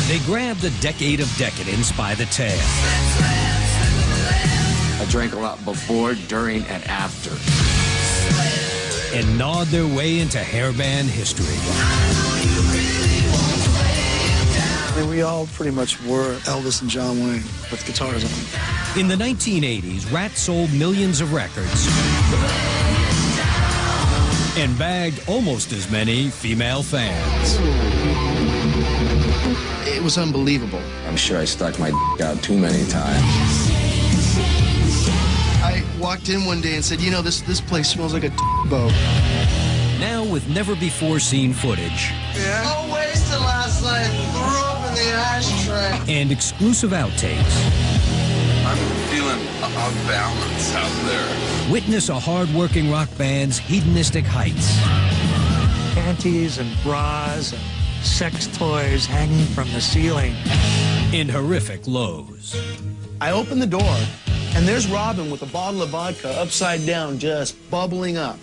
They grabbed the decade of decadence by the tail. I drank a lot before, during, and after. And gnawed their way into hairband history. We all pretty much were Elvis and John Wayne with guitars on. In the 1980s, RATT sold millions of records and bagged almost as many female fans. It was unbelievable. I'm sure I stuck my dick out too many times. I walked in one day and said, you know, this place smells like a boat. Now with never-before-seen footage. Yeah. Oh, wasted last night. Threw up in the ashtray. And exclusive outtakes. I'm feeling off balance out there. Witness a hard-working rock band's hedonistic heights. Panties and bras and sex toys hanging from the ceiling. In horrific lows. I opened the door, and there's Robin with a bottle of vodka upside down, just bubbling up.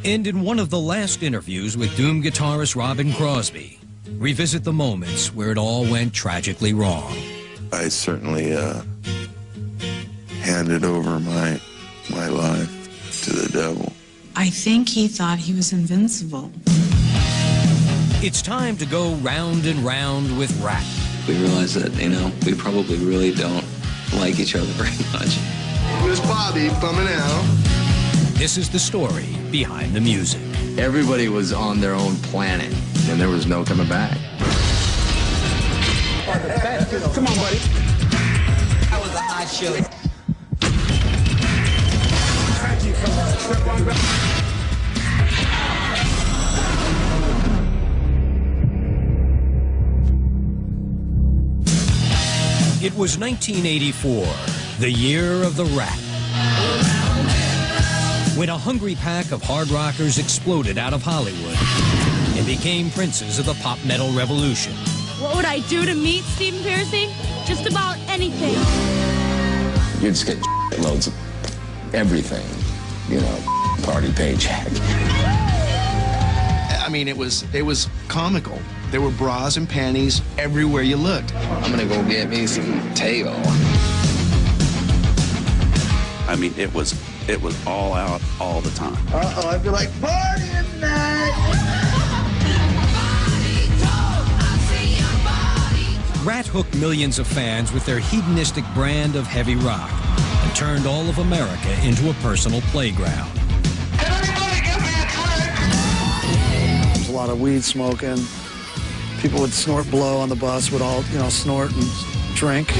And in one of the last interviews with Doom guitarist Robin Crosby, revisit the moments where it all went tragically wrong. I certainly handed over my life to the devil. I think he thought he was invincible. It's time to go round and round with RATT. We realized that, you know, we probably really don't like each other very much. Here's Bobby bumming out. This is the story behind the music. Everybody was on their own planet, and there was no coming back. Come on, buddy. That was a hot show. It was 1984, the year of the RATT. When a hungry pack of hard rockers exploded out of Hollywood and became princes of the pop metal revolution. What would I do to meet Stephen Pearcy? Just about anything. You'd just get loads of everything, you know, party paycheck. I mean, it was comical. There were bras and panties everywhere you looked. I'm gonna go get me some tail. I mean, it was all out all the time. Uh-oh, I'd be like, party tonight! RATT hooked millions of fans with their hedonistic brand of heavy rock and turned all of America into a personal playground. There's a lot of weed smoking. People would snort blow on the bus, would all, you know, snort and drink. I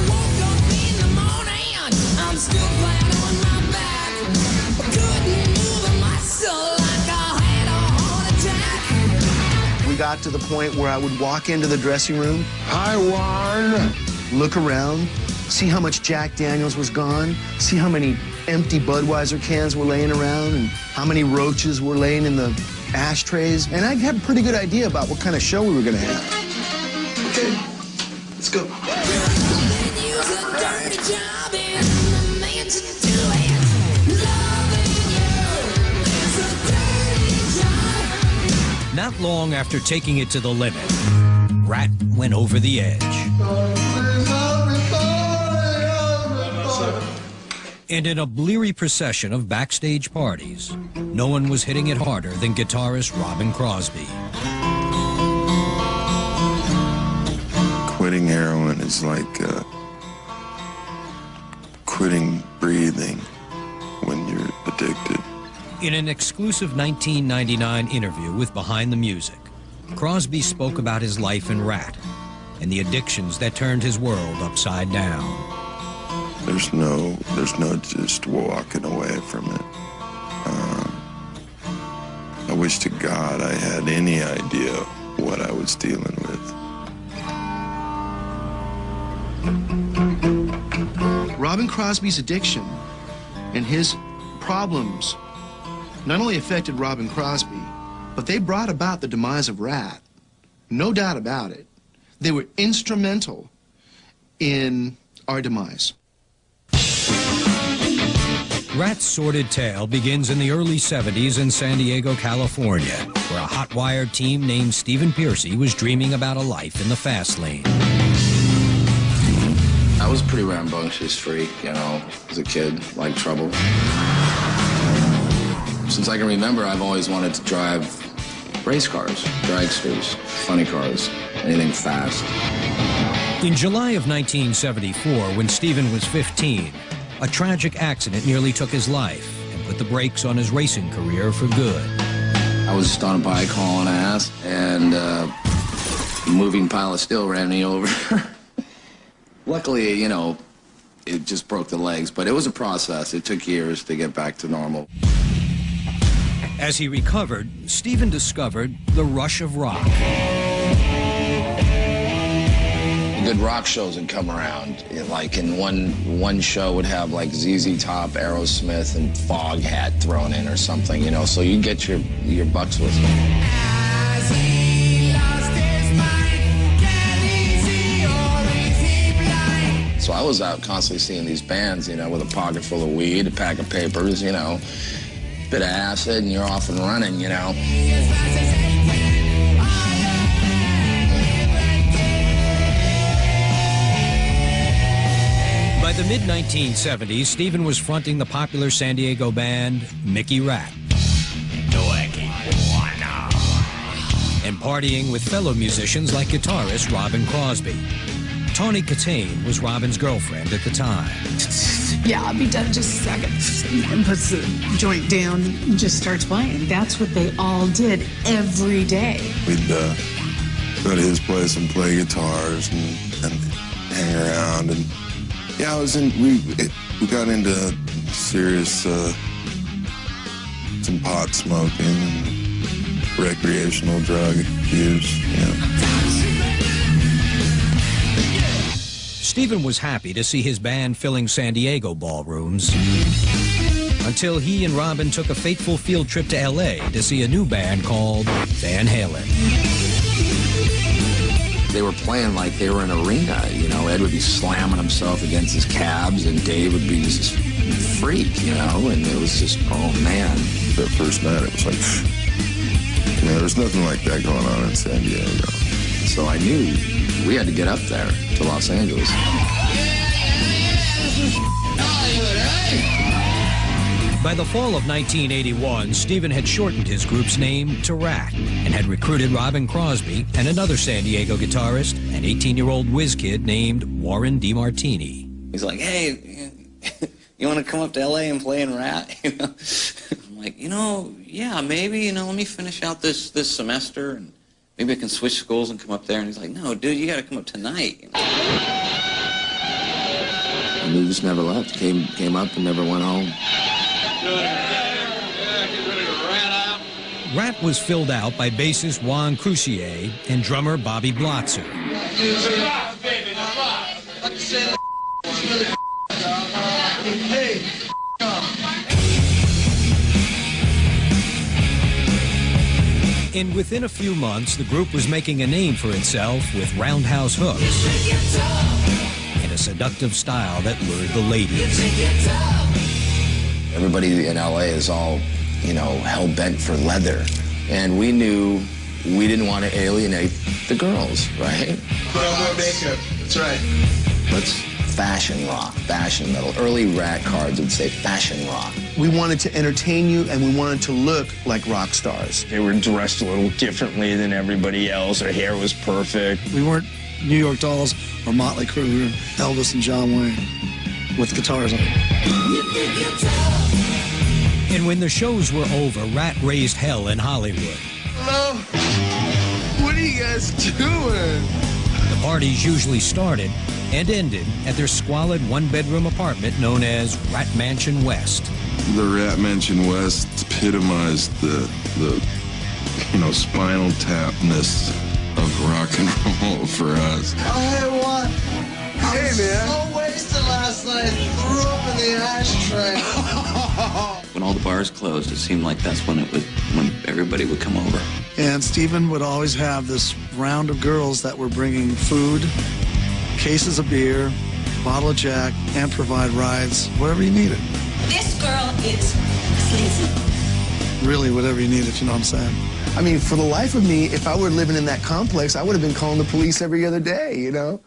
woke up in the morning, I'm still flat on my back. Couldn't move my soul like I had a heart attack. We got to the point where I would walk into the dressing room. Hi, Warren. Look around, see how much Jack Daniels was gone, see how many empty Budweiser cans were laying around, and how many roaches were laying in the ashtrays, and I had a pretty good idea about what kind of show we were going to have. Okay, let's go. Not long after taking it to the limit, RATT went over the edge. And in a bleary procession of backstage parties, no one was hitting it harder than guitarist Robin Crosby. Quitting heroin is like quitting breathing when you're addicted. In an exclusive 1999 interview with Behind the Music, Crosby spoke about his life in RATT and the addictions that turned his world upside down. There's no just walking away from it. I wish to God I had any idea what I was dealing with. Robin Crosby's addiction and his problems not only affected Robin Crosby, but they brought about the demise of RATT. No doubt about it. They were instrumental in our demise. RATT's sordid tale begins in the early 70s in San Diego, California, where a hot-wired team named Stephen Pearcy was dreaming about a life in the fast lane. I was a pretty rambunctious freak, you know, as a kid, like trouble. Since I can remember, I've always wanted to drive race cars, dragsters, funny cars, anything fast. In July of 1974, when Stephen was 15, a tragic accident nearly took his life and put the brakes on his racing career for good. I was just on a bike hauling ass, and a moving pile of steel ran me over. Luckily, you know, it just broke the legs, but it was a process. It took years to get back to normal. As he recovered, Stephen discovered the rush of rock. Good rock shows would come around. Like in one show would have like ZZ Top, Aerosmith, and Foghat thrown in or something, you know, so you get your bucks with them. So I was out constantly seeing these bands, you know, with a pocket full of weed, a pack of papers, you know, bit of acid, and you're off and running, you know. By the mid-1970s, Stephen was fronting the popular San Diego band Mickey RATT and partying with fellow musicians like guitarist Robin Crosby. Tawny Katane was Robin's girlfriend at the time. Yeah, I'll be done in just a second. And puts the joint down and just starts playing. That's what they all did every day. We'd go to his place and play guitars and hang around. And yeah, we got into serious some pot smoking and recreational drug use. Yeah. Stephen was happy to see his band filling San Diego ballrooms until he and Robin took a fateful field trip to L.A. to see a new band called Van Halen. They were playing like they were in an arena, you know. Ed would be slamming himself against his cabs, and Dave would be just a freak, you know, and it was just, oh, man. That first night, it was like, you know, there's nothing like that going on in San Diego. So I knew we had to get up there to Los Angeles. By the fall of 1981, Stephen had shortened his group's name to RATT and had recruited Robin Crosby and another San Diego guitarist, an 18-year-old whiz kid named Warren DeMartini. He's like, hey, you want to come up to L.A. and play in RATT? You know? I'm like, you know, yeah, maybe, you know, let me finish out this semester and maybe I can switch schools and come up there. And he's like, no, dude, you got to come up tonight. You know? And we just never left. Came up and never went home. RATT was filled out by bassist Juan Crucier and drummer Bobby Blotzer. And within a few months, the group was making a name for itself with roundhouse hooks and a seductive style that lured the ladies. Everybody in LA is all, you know, hell-bent for leather. And we knew we didn't want to alienate the girls, right? Put on more makeup. That's right. Let's fashion rock, fashion metal. Early RATT cards would say fashion rock. We wanted to entertain you, and we wanted to look like rock stars. They were dressed a little differently than everybody else. Their hair was perfect. We weren't New York Dolls or Motley Crue. We were Elvis and John Wayne with guitars on. And when the shows were over, RATT raised hell in Hollywood. Hello? What are you guys doing? The parties usually started and ended at their squalid one-bedroom apartment known as RATT Mansion West. The RATT Mansion West epitomized the you know, spinal tapness of rock and roll for us. Hey, what? Hey, man. So wasted last night. Threw up in the ashtray. When all the bars closed, it seemed like that's when everybody would come over. And Stephen would always have this round of girls that were bringing food, cases of beer, bottle of Jack, and provide rides, whatever you needed. This girl is sleazy. Really, whatever you need, if you know what I'm saying. I mean, for the life of me, if I were living in that complex, I would have been calling the police every other day, you know?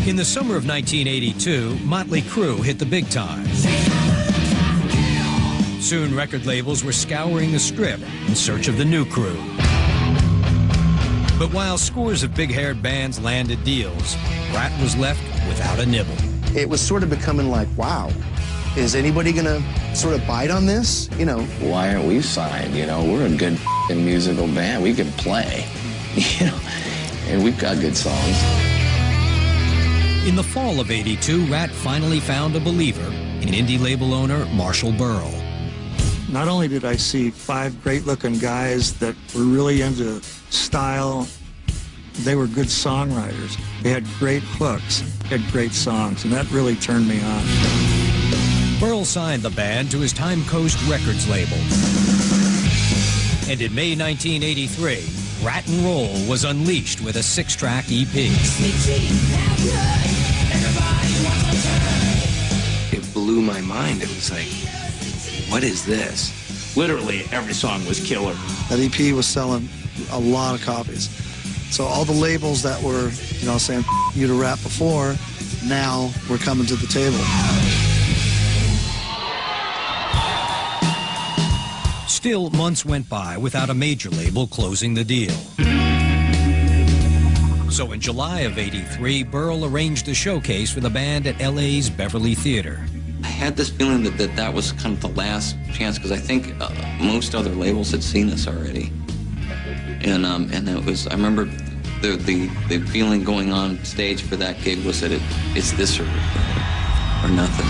In the summer of 1982, Motley Crue hit the big time. Soon, record labels were scouring the Strip in search of the new crew. But while scores of big-haired bands landed deals, RATT was left without a nibble. It was sort of becoming like, wow, is anybody gonna sort of bite on this? You know, Why aren't we signed? You know, we're a good musical band. We can play, you know, and we've got good songs. In the fall of '82, RATT finally found a believer in indie label owner Marshall Burrell. Not only did I see 5 great-looking guys that were really into style, they were good songwriters. They had great hooks, had great songs, and that really turned me on. Burrell signed the band to his Time Coast Records label. And in May 1983, RATT and Roll was unleashed with a 6-track EP. It blew my mind. It was like, what is this? Literally, every song was killer. that EP was selling a lot of copies. So all the labels that were, you know, saying you to RATT before, now we're coming to the table. Still, months went by without a major label closing the deal. So in July of '83, Burrell arranged a showcase for the band at LA's Beverly Theater. I had this feeling that was kind of the last chance, because I think most other labels had seen us already. And it was, I remember the feeling going on stage for that gig was that it's this or nothing.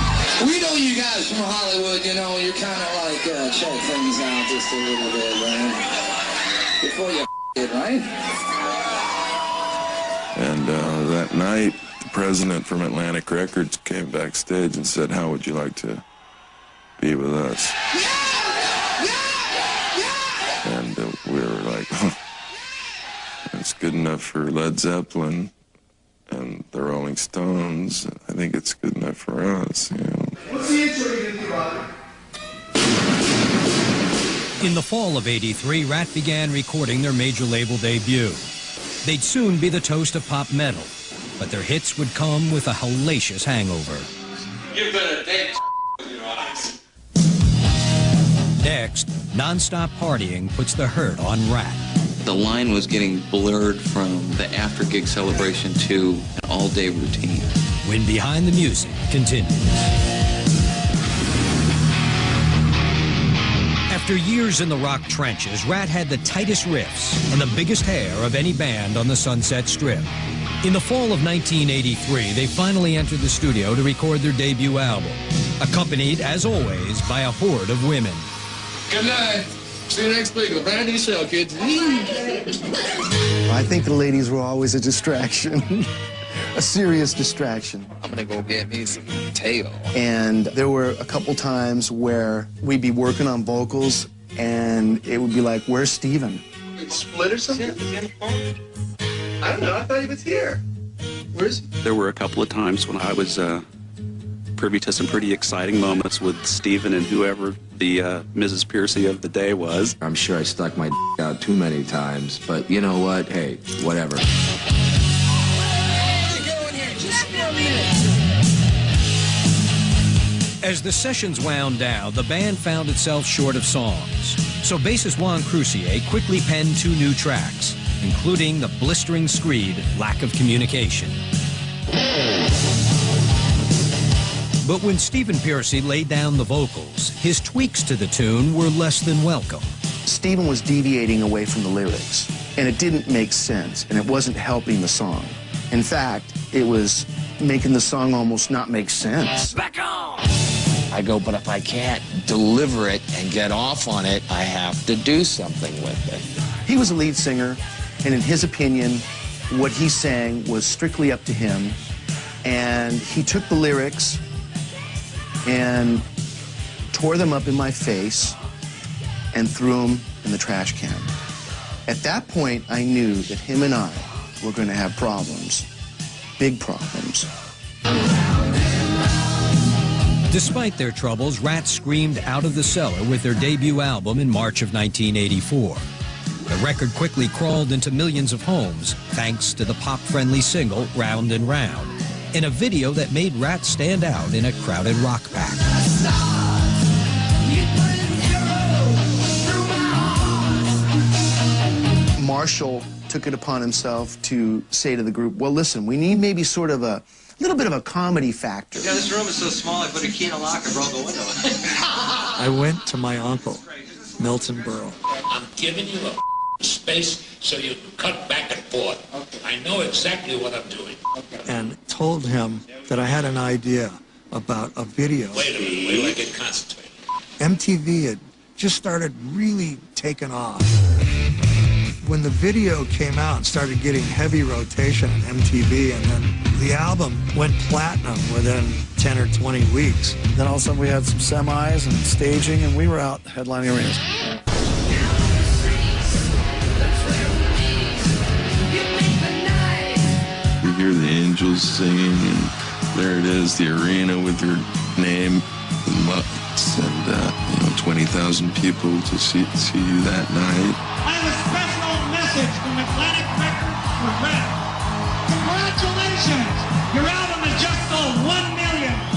We know you guys from Hollywood, you know, you kind of like check things out just a little bit, right? Before you it, right? And that night, the president from Atlantic Records came backstage and said, "How would you like to be with us?" And we were like, that's good enough for Led Zeppelin and the Rolling Stones. I think it's good enough for us, you know. What's the intro you're gonna do, Robert? In the fall of '83, RATT began recording their major label debut. They'd soon be the toast of pop metal, but their hits would come with a hellacious hangover. You better take with your eyes. Next, non-stop partying puts the hurt on RATT. The line was getting blurred from the after-gig celebration to an all-day routine. When Behind the Music continues. After years in the rock trenches, RATT had the tightest riffs and the biggest hair of any band on the Sunset Strip. In the fall of 1983, they finally entered the studio to record their debut album, accompanied, as always, by a horde of women. Good night. See you next week. The brand new show, kids. I think the ladies were always a distraction, a serious distraction. I'm gonna go get me some tail. And there were a couple times where we'd be working on vocals, and it would be like, "Where's Steven?" Split or something? I don't know. I thought he was here. Where's he? There were a couple of times when I was privy to some pretty exciting moments with Stephen and whoever the Mrs. Piercy of the day was. I'm sure I stuck my out too many times, but you know what? Hey, whatever. As the sessions wound down, the band found itself short of songs. So bassist Juan Crucier quickly penned 2 new tracks, including the blistering screed, Lack of Communication. But when Stephen Piercy laid down the vocals, his tweaks to the tune were less than welcome. Stephen was deviating away from the lyrics, and it didn't make sense, and it wasn't helping the song. In fact, it was making the song almost not make sense. Back on! I go, but if I can't deliver it and get off on it, I have to do something with it. He was a lead singer, and in his opinion, what he sang was strictly up to him, and he took the lyrics and tore them up in my face and threw them in the trash can. At that point, I knew that him and I were going to have problems. big problems. Despite their troubles, RATT screamed out of the cellar with their debut album in March of 1984. The record quickly crawled into millions of homes thanks to the pop-friendly single Round and Round, in a video that made RATT stand out in a crowded rock pack. Marshall took it upon himself to say to the group, well, listen, we need maybe sort of a little bit of a comedy factor. Yeah, this room is so small, I put a key in a lock and broke a window. I went to my uncle, Milton Berle. I'm giving you a space so you can cut back and forth. Okay. I know exactly what I'm doing. Okay. And told him that I had an idea about a video. Wait a minute, wait till I get concentrated. MTV had just started really taking off. When the video came out and started getting heavy rotation on MTV, and then the album went platinum within 10 or 20 weeks. Then all of a sudden we had some semis and staging, and we were out headlining arenas. You hear the angels singing, and there it is, the arena with your name and lights, and 20,000 people to see you that night. I have a special message from Atlantic Records for RATT. Congratulations! Your album has just sold 1,500,000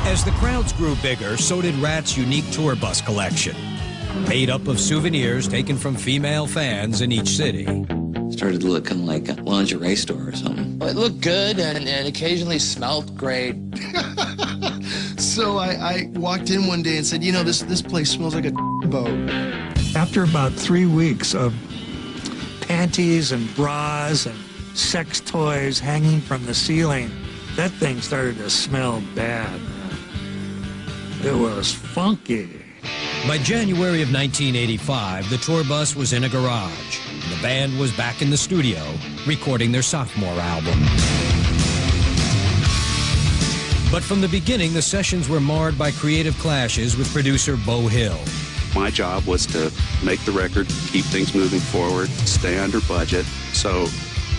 records! As the crowds grew bigger, so did RATT's unique tour bus collection, made up of souvenirs taken from female fans in each city. Started looking like a lingerie store or something. It looked good and occasionally smelled great. So I walked in one day and said, you know, this place smells like a boat. After about 3 weeks of panties and bras and sex toys hanging from the ceiling, that thing started to smell bad. It was funky. By January of 1985, the tour bus was in a garage. The band was back in the studio, recording their sophomore album. But from the beginning, the sessions were marred by creative clashes with producer Beau Hill. My job was to make the record, keep things moving forward, stay under budget. So,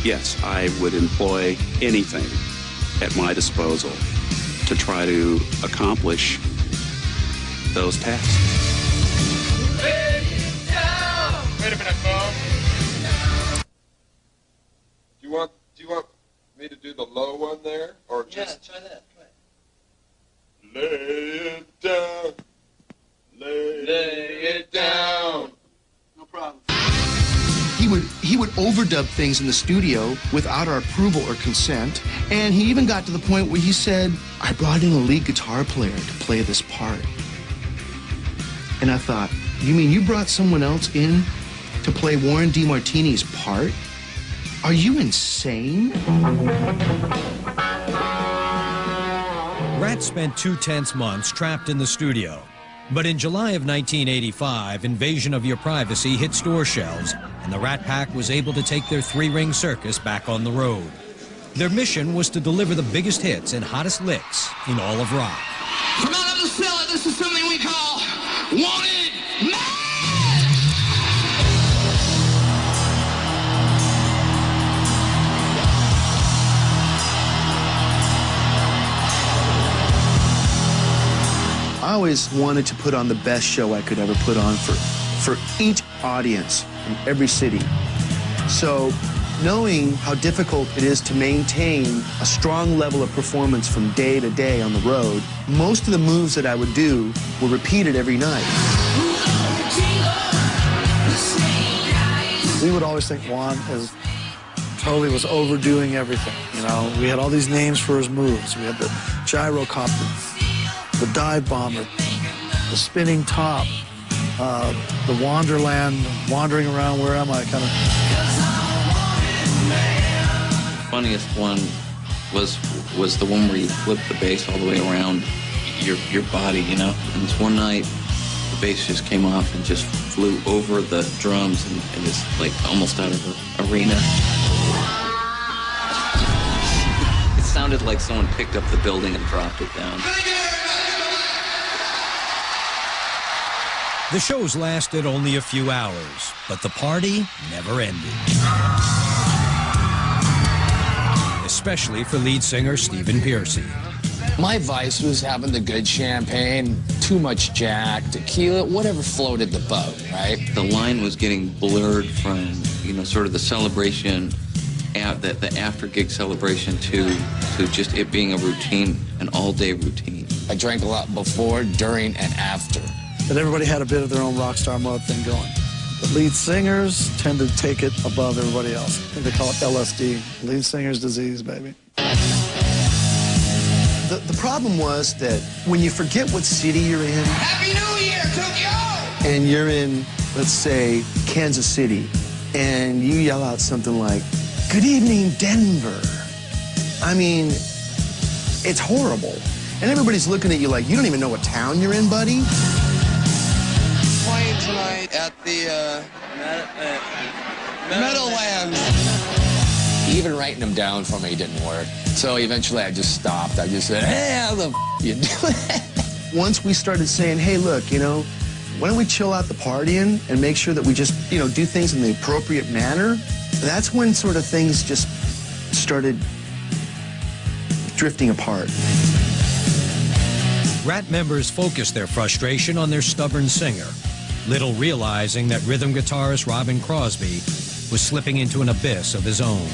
yes, I would employ anything at my disposal to try to accomplish those tasks. Wait a minute, Bo. Do you want me to do the low one there, or just? Yeah, try that. Lay it down. Lay it down. No problem. He would overdub things in the studio without our approval or consent, and he even got to the point where he said, I brought in a lead guitar player to play this part. And I thought, you mean you brought someone else in to play Warren DeMartini's part? Are you insane? RATT spent 2 tense months trapped in the studio. But in July of 1985, Invasion of Your Privacy hit store shelves, and the RATT Pack was able to take their 3-ring circus back on the road. Their mission was to deliver the biggest hits and hottest licks in all of rock. From out of the cellar, this is something we call Wanted Man! I always wanted to put on the best show I could ever put on for each audience in every city. So knowing how difficult it is to maintain a strong level of performance from day to day on the road, most of the moves that I would do were repeated every night. We would always think Juan totally was overdoing everything. You know, we had all these names for his moves. We had the gyrocopter, the dive bomber, the spinning top, the Wanderland, wandering around, where am I, kind of. Funniest one was the one where you flipped the bass all the way around your body, you know? And this one night, the bass just came off and just flew over the drums and it's like almost out of the arena. It sounded like someone picked up the building and dropped it down. The shows lasted only a few hours, but the party never ended. Especially for lead singer Stephen Pearcy. My vice was having the good champagne, too much Jack, tequila, whatever floated the boat, right? The line was getting blurred from, you know, sort of the celebration, the after-gig celebration to just it being a routine, an all-day routine. I drank a lot before, during, and after. But everybody had a bit of their own rock star mode thing going. The lead singers tend to take it above everybody else. I think they call it LSD, lead singer's disease, baby. The problem was that when you forget what city you're in... Happy New Year, Tokyo! And you're in, let's say, Kansas City, and you yell out something like, "Good evening, Denver." I mean, it's horrible. And everybody's looking at you like, you don't even know what town you're in, buddy. Playing tonight at the Meadowlands. Even writing them down for me didn't work. So eventually I just stopped. I just said, hey, how the f you doing? Once we started saying, hey, look, you know, why don't we chill out the partying and make sure that we just, you know, do things in the appropriate manner, that's when sort of things just started drifting apart. RATT members focused their frustration on their stubborn singer, little realizing that rhythm guitarist Robin Crosby was slipping into an abyss of his own.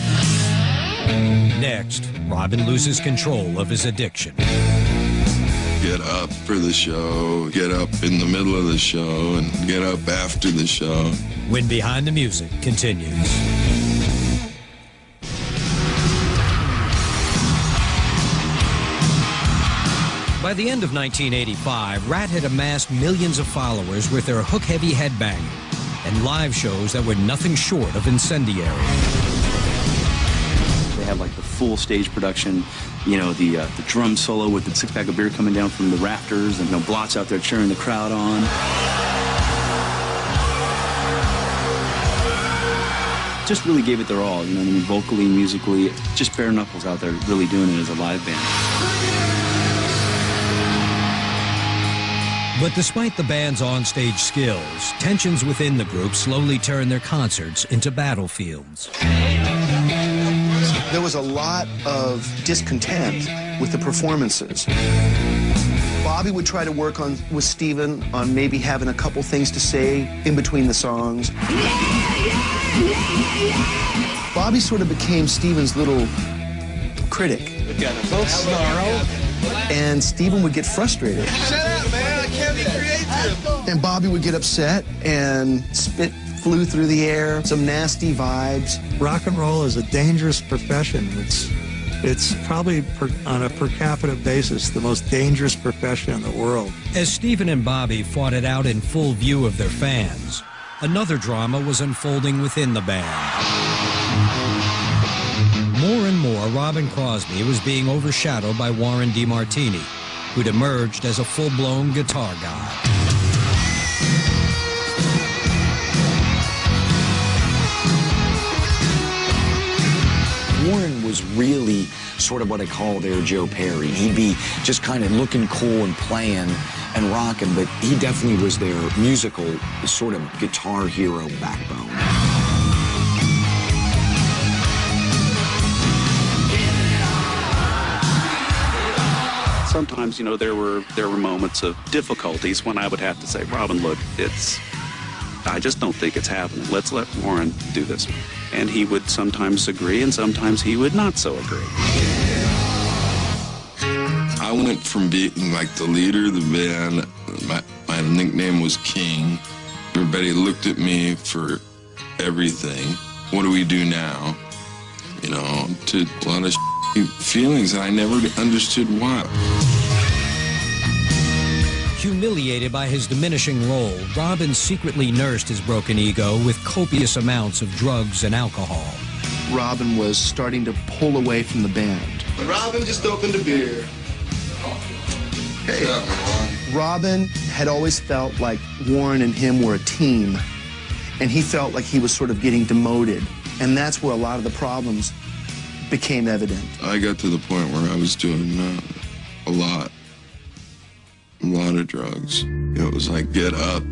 Next, Robin loses control of his addiction. Get up for the show, get up in the middle of the show, and get up after the show. When Behind the Music continues. By the end of 1985, RATT had amassed millions of followers with their hook-heavy headbanging and live shows that were nothing short of incendiary. They had like the full stage production, you know, the drum solo with the six-pack of beer coming down from the rafters, and, you know, Blott's out there cheering the crowd on. Just really gave it their all, you know what I mean, vocally, musically, just bare knuckles out there really doing it as a live band. But despite the band's onstage skills, tensions within the group slowly turned their concerts into battlefields. There was a lot of discontent with the performances. Bobby would try to work with Stephen on maybe having a couple things to say in between the songs. Bobby sort of became Stephen's little critic. And Stephen would get frustrated. Shut up, man. I can't be creative. And Bobby would get upset, and spit flew through the air, some nasty vibes. Rock and roll is a dangerous profession. It's probably, on a per capita basis, the most dangerous profession in the world. As Stephen and Bobby fought it out in full view of their fans, another drama was unfolding within the band. More and more, Robin Crosby was being overshadowed by Warren DeMartini, who'd emerged as a full-blown guitar god. Warren was really sort of what I call their Joe Perry. He'd be just kind of looking cool and playing and rocking, but he definitely was their musical sort of guitar hero backbone. Sometimes, you know, there were moments of difficulties when I would have to say, Robin, look, I just don't think it's happening. Let's let Warren do this. And he would sometimes agree, and sometimes he would not so agree. I went from being like the leader of the band, my nickname was King. Everybody looked at me for everything. What do we do now? You know, to a lot of feelings, and I never understood why. Humiliated by his diminishing role, Robin secretly nursed his broken ego with copious amounts of drugs and alcohol. Robin was starting to pull away from the band. Robin just opened a beer. Hey. Robin had always felt like Warren and him were a team, and he felt like he was sort of getting demoted, and that's where a lot of the problems became evident. I got to the point where I was doing a lot of drugs. It was like get up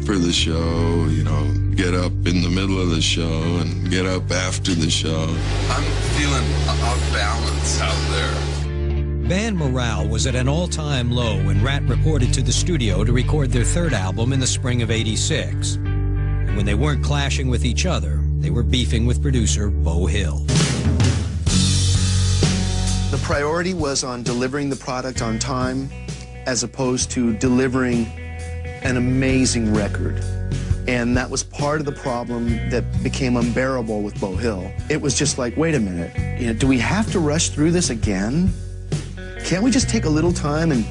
for the show, you know, get up in the middle of the show and get up after the show. I'm feeling off balance out there. Band morale was at an all-time low when RATT reported to the studio to record their third album in the spring of '86. And when they weren't clashing with each other, they were beefing with producer Beau Hill. The priority was on delivering the product on time as opposed to delivering an amazing record. And that was part of the problem that became unbearable with Beau Hill. It was just like, wait a minute, you know, do we have to rush through this again? Can't we just take a little time and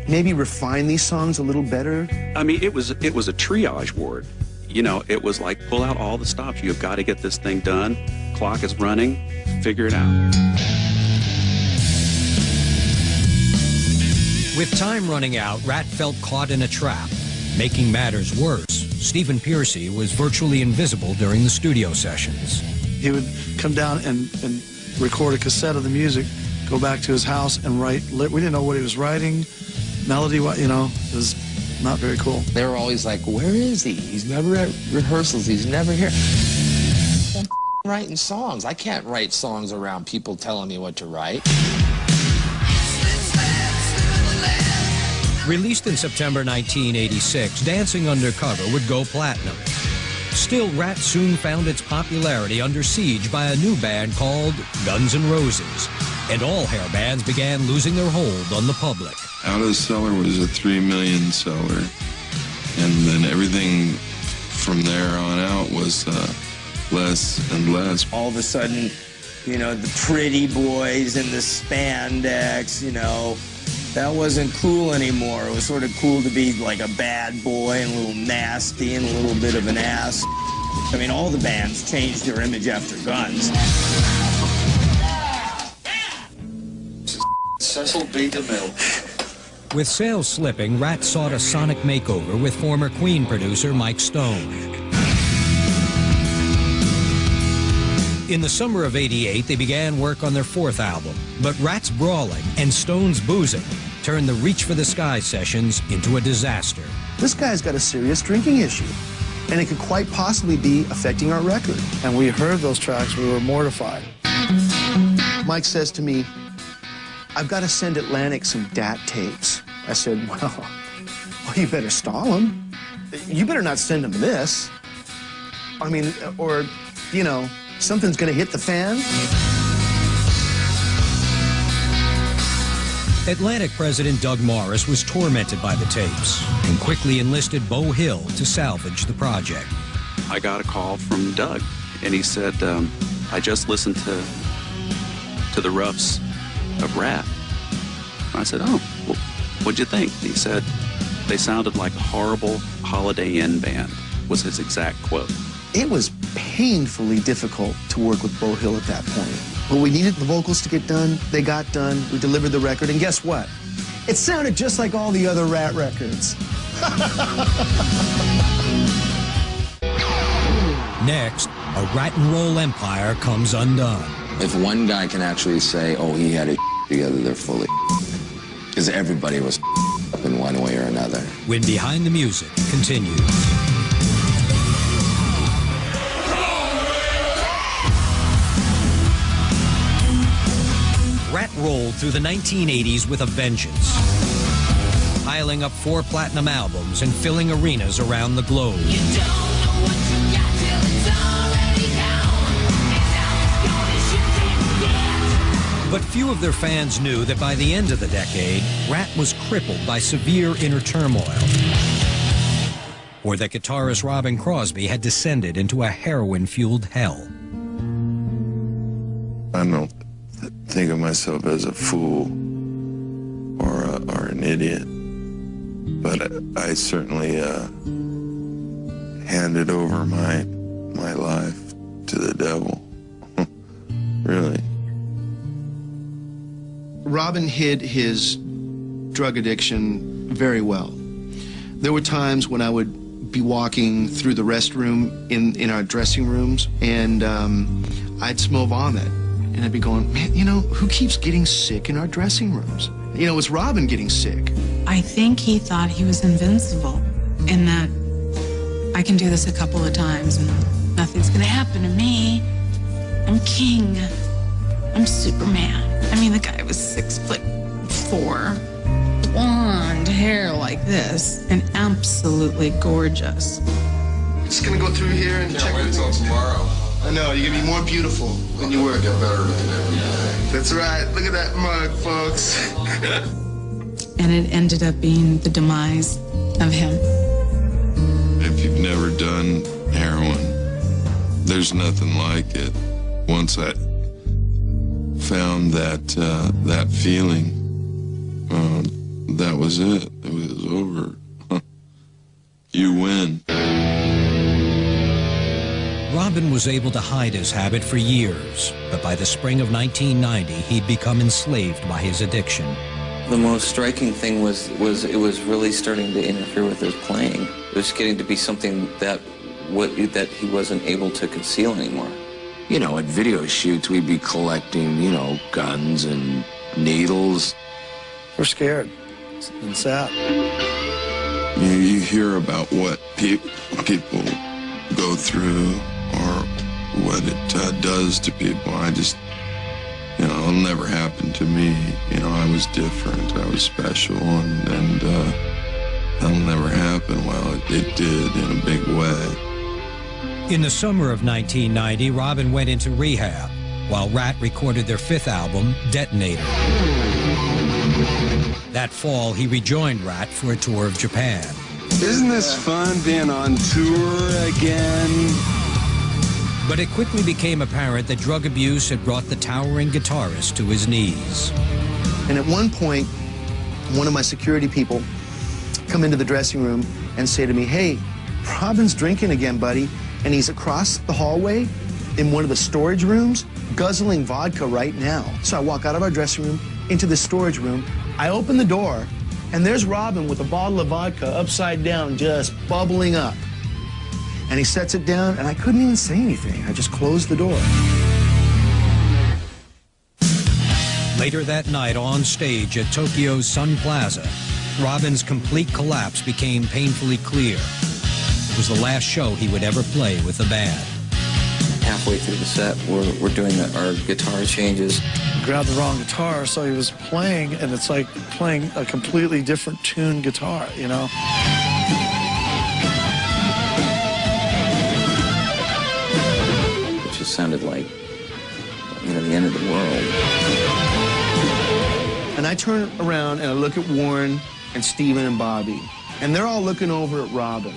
maybe refine these songs a little better? I mean, it was a triage ward. You know, it was like, pull out all the stops. You've got to get this thing done. Clock is running. Figure it out. With time running out, RATT felt caught in a trap. Making matters worse, Stephen Pearcy was virtually invisible during the studio sessions. He would come down and record a cassette of the music, go back to his house and write. We didn't know what he was writing, melody, you know, it was not very cool. They were always like, where is he? He's never at rehearsals. He's never here. I'm writing songs. I can't write songs around people telling me what to write. Released in September 1986, Dancing Undercover would go platinum. Still, RATT soon found its popularity under siege by a new band called Guns N' Roses, and all hair bands began losing their hold on the public. Out of the Cellar was a 3 million seller, and then everything from there on out was less and less. All of a sudden, you know, the pretty boys and the spandex, you know, that wasn't cool anymore. It was sort of cool to be like a bad boy and a little nasty and a little bit of an ass. I mean, all the bands changed their image after Guns. Cecil B. DeMille. With sales slipping, RATT sought a sonic makeover with former Queen producer Mike Stone. In the summer of '88, they began work on their fourth album, but RATT's brawling and Stone's boozing turned the Reach for the Sky sessions into a disaster. This guy's got a serious drinking issue, and it could quite possibly be affecting our record. And we heard those tracks, we were mortified. Mike says to me, I've got to send Atlantic some DAT tapes. I said, well, you better stall them. You better not send them this. I mean, or, you know, something's going to hit the fan. Atlantic president Doug Morris was tormented by the tapes and quickly enlisted Beau Hill to salvage the project. I got a call from Doug, and he said, I just listened to the roughs of RATT. I said, oh, well, what'd you think? He said, they sounded like a horrible Holiday Inn band, was his exact quote. It was painfully difficult to work with Beau Hill at that point. But we needed the vocals to get done. They got done. We delivered the record. And guess what? It sounded just like all the other RATT records. Next, a rat and roll empire comes undone. If one guy can actually say, oh, he had it together, they're fully because everybody was up in one way or another. When Behind the Music continues. RATT rolled through the 1980s with a vengeance, piling up 4 platinum albums and filling arenas around the globe. But few of their fans knew that by the end of the decade, RATT was crippled by severe inner turmoil, or that guitarist Robin Crosby had descended into a heroin-fueled hell. I don't think of myself as a fool or an idiot, but I certainly handed over my life to the devil. Really. Robin hid his drug addiction very well. There were times when I would be walking through the restroom in our dressing rooms, and I'd smell vomit. And I'd be going, man, you know, who keeps getting sick in our dressing rooms? You know, it's Robin getting sick. I think he thought he was invincible and that I can do this a couple of times and nothing's gonna happen to me. I'm king. I'm Superman. I mean, the guy was 6'4", blonde hair like this, and absolutely gorgeous. Just gonna go through here and check. Wait till tomorrow. I know, you're gonna be more beautiful than you were. Get better every day. That's right. Look at that mug, folks. And it ended up being the demise of him. If you've never done heroin, there's nothing like it. Once I found that feeling, that was it. It was over. You win. Robin was able to hide his habit for years, but by the spring of 1990, he'd become enslaved by his addiction. The most striking thing was it was really starting to interfere with his playing. It was getting to be something that he wasn't able to conceal anymore. You know, at video shoots, we'd be collecting, you know, guns and needles. We're scared and sad. You hear about what people go through or what it does to people. I just, you know, it'll never happen to me. You know, I was different. I was special, and that'll never happen. Well, it did in a big way. In the summer of 1990, Robin went into rehab, while RATT recorded their 5th album, Detonator. That fall, he rejoined RATT for a tour of Japan. Isn't this fun being on tour again? But it quickly became apparent that drug abuse had brought the towering guitarist to his knees. And at one point, one of my security people come into the dressing room and say to me, "Hey, Robin's drinking again, buddy." And he's across the hallway in one of the storage rooms, guzzling vodka right now. So I walk out of our dressing room into the storage room. I open the door, and there's Robin with a bottle of vodka upside down, just bubbling up. And he sets it down, and I couldn't even say anything. I just closed the door. Later that night, on stage at Tokyo's Sun Plaza, Robin's complete collapse became painfully clear. It was the last show he would ever play with the band. Halfway through the set, we're doing our guitar changes. Grabbed the wrong guitar, so he was playing, and it's like playing a completely different tuned guitar, you know? It just sounded like, you know, the end of the world. And I turn around and I look at Warren and Steven and Bobby, and they're all looking over at Robin.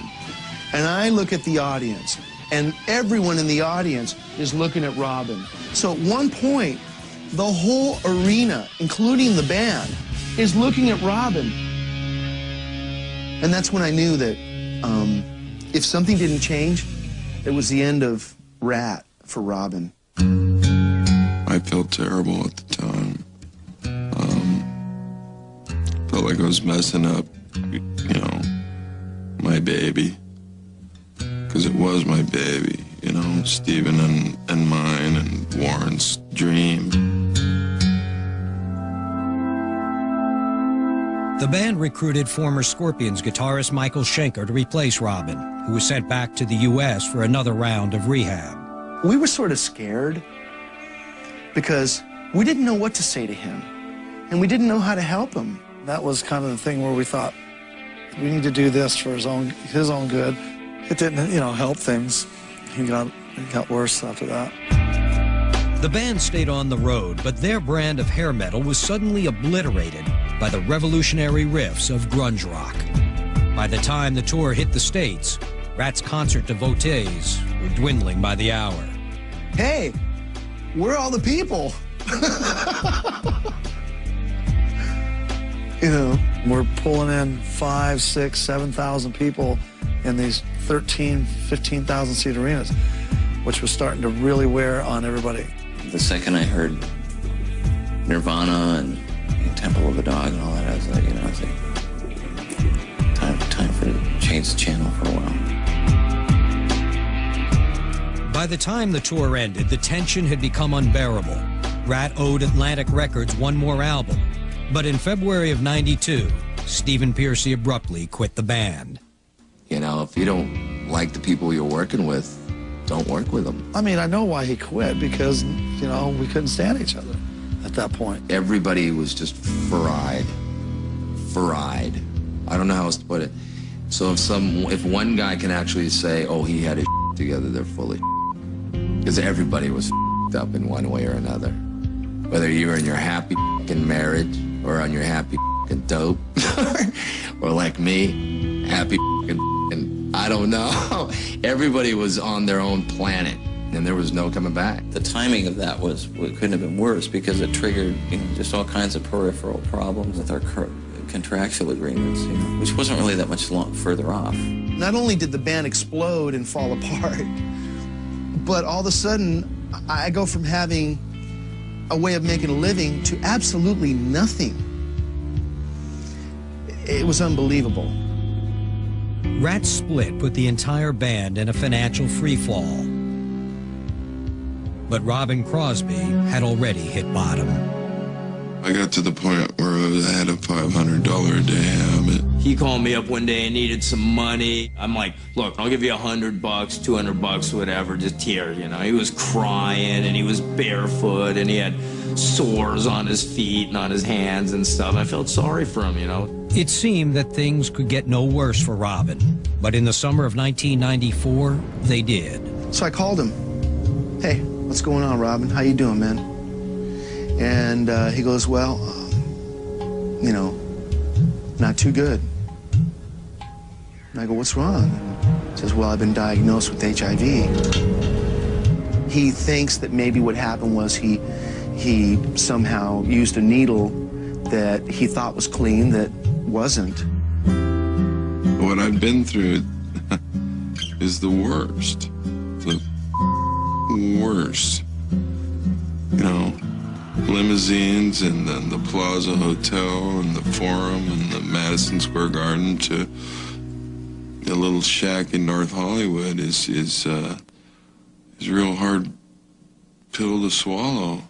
And I look at the audience, and everyone in the audience is looking at Robin. So at one point, the whole arena, including the band, is looking at Robin. And that's when I knew that if something didn't change, it was the end of RATT for Robin. I felt terrible at the time. Felt like I was messing up, you know, my baby. Because it was my baby, you know, Steven and mine and Warren's dream. The band recruited former Scorpions guitarist Michael Schenker to replace Robin, who was sent back to the U.S. for another round of rehab. We were sort of scared because we didn't know what to say to him, and we didn't know how to help him. That was kind of the thing where we thought, we need to do this for his own good. It didn't, you know, help things. It got worse after that. The band stayed on the road, but their brand of hair metal was suddenly obliterated by the revolutionary riffs of grunge rock. By the time the tour hit the States, RATT's concert devotees were dwindling by the hour. Hey, we're all the people. You know, we're pulling in 5,000, 6,000, 7,000 people in these 13, 15,000 seat arenas, which was starting to really wear on everybody. The second I heard Nirvana and Temple of the Dog and all that, I was like, you know, time for to change the channel for a while. By the time the tour ended, the tension had become unbearable. RATT owed Atlantic Records one more album, but in February of '92, Stephen Pearcy abruptly quit the band. You know, if you don't like the people you're working with, don't work with them. I mean, I know why he quit, because, you know, we couldn't stand each other at that point. Everybody was just fried. Fried. I don't know how else to put it. So if one guy can actually say, oh, he had his together, they're full of because everybody was up in one way or another. Whether you're in your happy marriage or on your happy dope, or like me, happy I don't know. Everybody was on their own planet, and there was no coming back. The timing of that couldn't have been worse, because it triggered, you know, just all kinds of peripheral problems with our contractual agreements, you know, which wasn't really that much further off. Not only did the band explode and fall apart, but all of a sudden, I go from having a way of making a living to absolutely nothing. It was unbelievable. RATT split put the entire band in a financial freefall. But Robin Crosby had already hit bottom. I got to the point where I had a $500 a day habit. He called me up one day and needed some money. I'm like, look, I'll give you $100, $200, whatever, just here, you know. He was crying, and he was barefoot, and he had sores on his feet and on his hands and stuff. I felt sorry for him, you know. It seemed that things could get no worse for Robin, but in the summer of 1994, they did. So I called him. Hey, what's going on, Robin? How you doing, man? And he goes, well, you know, not too good. And I go, what's wrong? He says, well, I've been diagnosed with HIV. He thinks that maybe what happened was he somehow used a needle that he thought was clean that wasn't. What I've been through is the worst. The worst. You know, limousines, and then the Plaza Hotel and the Forum and the Madison Square Garden to a little shack in North Hollywood is a real hard pill to swallow.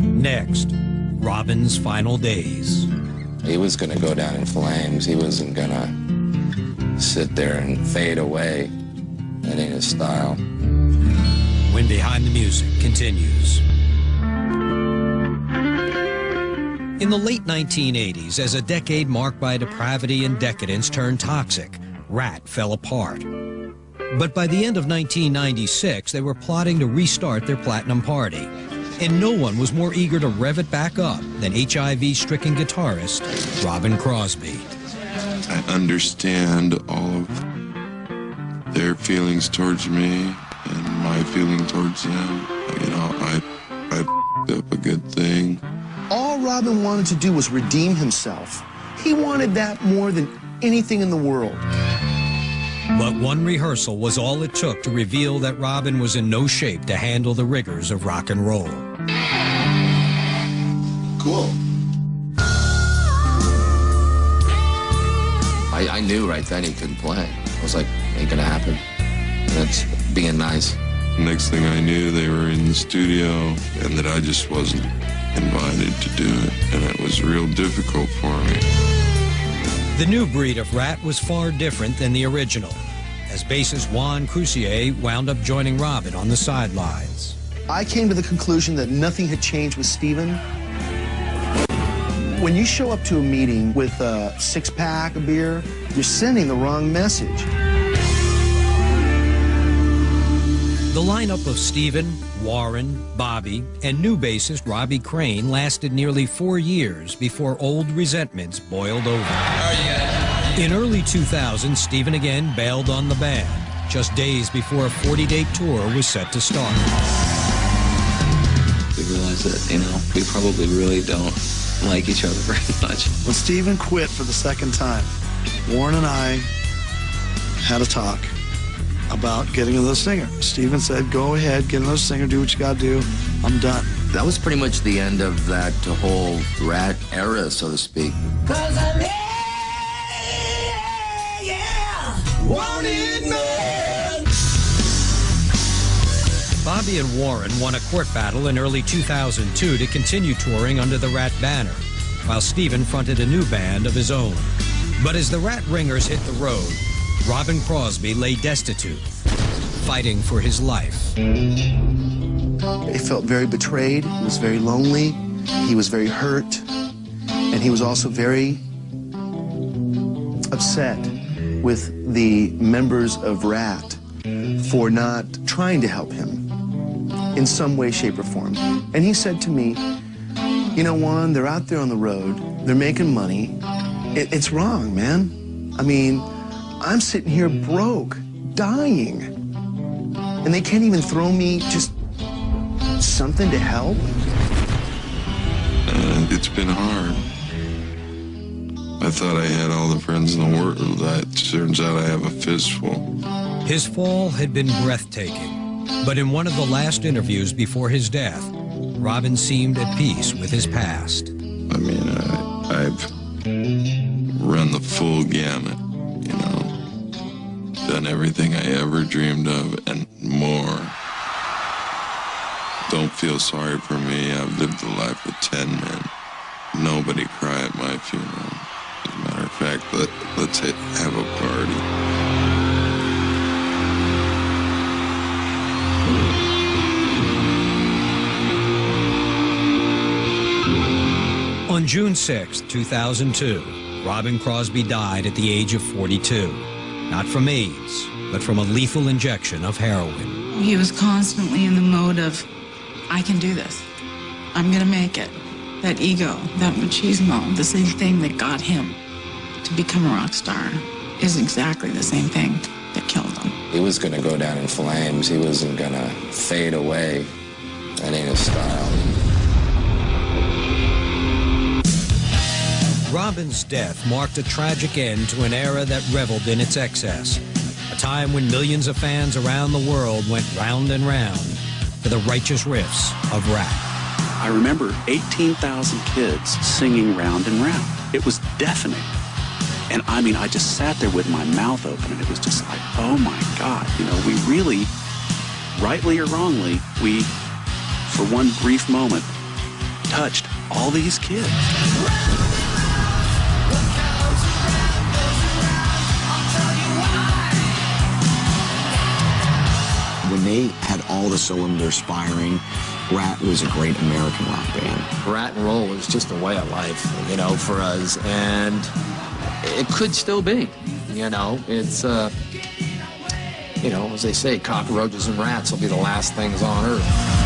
Next, Robin's final days. He was going to go down in flames. He wasn't going to sit there and fade away. That ain't his style. When Behind the Music continues. In the late 1980s, as a decade marked by depravity and decadence turned toxic, RATT fell apart. But by the end of 1996, they were plotting to restart their platinum party. And no one was more eager to rev it back up than HIV-stricken guitarist Robin Crosby. I understand all of their feelings towards me and my feeling towards them. You know, I up a good thing. All Robin wanted to do was redeem himself. He wanted that more than anything in the world. But one rehearsal was all it took to reveal that Robin was in no shape to handle the rigors of rock and roll. Cool. I knew right then he couldn't play. I was like, ain't gonna happen. That's being nice. Next thing I knew, they were in the studio, and that I just wasn't invited to do it, and it was real difficult for me. The new breed of RATT was far different than the original, as bassist Juan Crucier wound up joining Robin on the sidelines. I came to the conclusion that nothing had changed with Steven. When you show up to a meeting with a six-pack of beer, you're sending the wrong message. The lineup of Steven, Warren, Bobby, and new bassist Robbie Crane lasted nearly 4 years before old resentments boiled over. In early 2000, Steven again bailed on the band, just days before a 40-date tour was set to start. We realized that, you know, we probably really don't like each other very much. When Steven quit for the second time, Warren and I had a talk about getting another singer. Steven said, go ahead, get another singer, do what you gotta do. I'm done. That was pretty much the end of that whole RATT era, so to speak. Bobby and Warren won a court battle in early 2002 to continue touring under the RATT banner. while Steven fronted a new band of his own. But as the Rat Ringers hit the road, Robin Crosby lay destitute, fighting for his life. He felt very betrayed, he was very lonely, he was very hurt, and he was also very upset with the members of RATT for not trying to help him in some way, shape, or form. And he said to me, you know, Juan, they're out there on the road, they're making money. It's wrong, man. I mean, I'm sitting here broke, dying, and they can't even throw me just something to help? It's been hard. I thought I had all the friends in the world. That turns out I have a fistful. His fall had been breathtaking, but in one of the last interviews before his death, Robin seemed at peace with his past. I mean, I've run the full gamut, you know, done everything I ever dreamed of and more. Don't feel sorry for me. I've lived the life of 10 men. Nobody cry at my funeral. As a matter of fact, let's have a party. On June 6, 2002, Robin Crosby died at the age of 42. Not from AIDS, but from a lethal injection of heroin. He was constantly in the mode of, I can do this. I'm gonna make it. That ego, that machismo, the same thing that got him to become a rock star is exactly the same thing that killed him. He was gonna go down in flames. He wasn't gonna fade away. That ain't his style. Robin's death marked a tragic end to an era that reveled in its excess. A time when millions of fans around the world went round and round to the righteous riffs of RATT. I remember 18,000 kids singing round and round. It was deafening. And I mean, I just sat there with my mouth open, and it was just like, oh my God, you know, we really, rightly or wrongly, we, for one brief moment, touched all these kids. When they had all the cylinders firing, RATT was a great American rock band. Rock and roll was just a way of life, you know, for us, and it could still be, you know. It's, you know, as they say, cockroaches and rats will be the last things on earth.